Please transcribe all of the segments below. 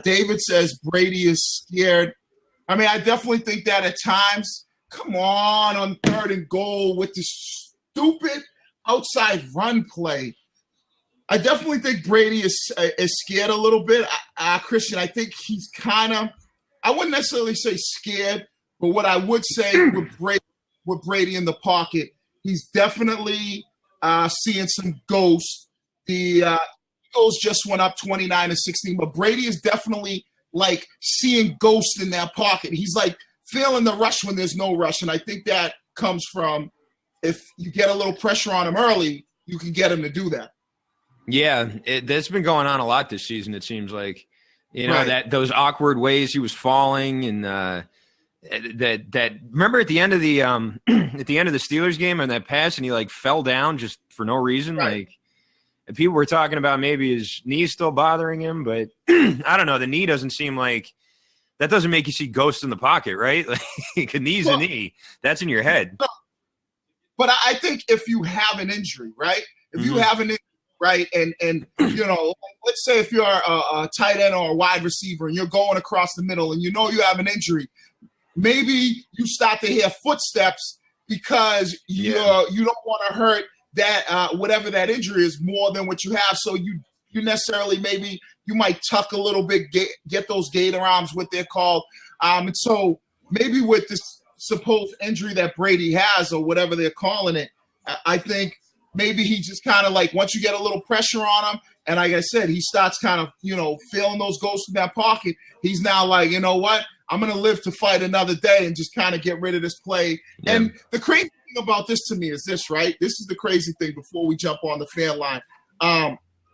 David says Brady is scared. I mean, I definitely think that at times. Come on 3rd and goal with this stupid outside run play. I definitely think Brady is scared a little bit. Christian, I think he's kind of, I wouldn't necessarily say scared, but what I would say with Brady in the pocket, he's definitely seeing some ghosts. The Eagles just went up 29-16, but Brady is definitely like seeing ghosts in that pocket. He's like feeling the rush when there's no rush, and I think that comes from if you get a little pressure on him early, you can get him to do that. Yeah, that's been going on a lot this season. It seems like, Right. that those awkward ways he was falling, and that remember at the end of the Steelers game on that pass, and he like fell down just for no reason. Right. Like, and people were talking about maybe his knee's still bothering him, but I don't know. The knee doesn't seem like that. Doesn't make you see ghosts in the pocket, right? Like a knee's a knee. That's in your head. But I think if you have an injury, right? If you have an injury, right, and let's say if you're a tight end or a wide receiver and you're going across the middle and you know you have an injury, maybe you start to hear footsteps because you don't want to hurt that whatever that injury is more than what you have. So you necessarily maybe you might tuck a little bit, get those gator arms, what they're called. And so maybe with this supposed injury that Brady has or whatever they're calling it, I think maybe he just kind of like once you get a little pressure on him, and like I said, he starts kind of, feeling those ghosts in that pocket. He's now like, you know what? I'm going to live to fight another day and just kind of get rid of this play. Yeah. And the crazy thing about this to me is this, right? This is the crazy thing before we jump on the fan line,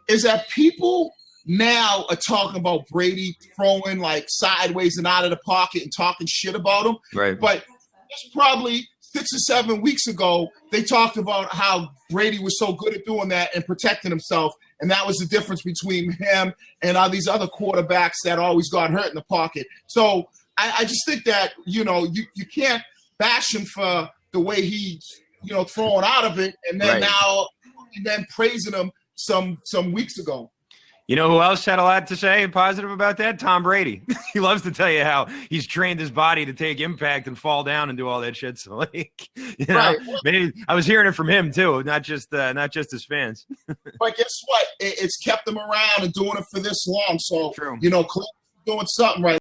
is that people now are talking about Brady throwing like sideways and out of the pocket and talking shit about him. Right. But that's probably 6 or 7 weeks ago, they talked about how Brady was so good at doing that and protecting himself. And that was the difference between him and all these other quarterbacks that always got hurt in the pocket. So I just think that, you can't bash him for the way he's, throwing out of it. And then then praising him some weeks ago. You know who else had a lot to say positive about that? Tom Brady. He loves to tell you how he's trained his body to take impact and fall down and do all that shit. So, maybe I was hearing it from him too, not just his fans. But guess what? It's kept him around and doing it for this long. So, True. Cleveland's doing something right.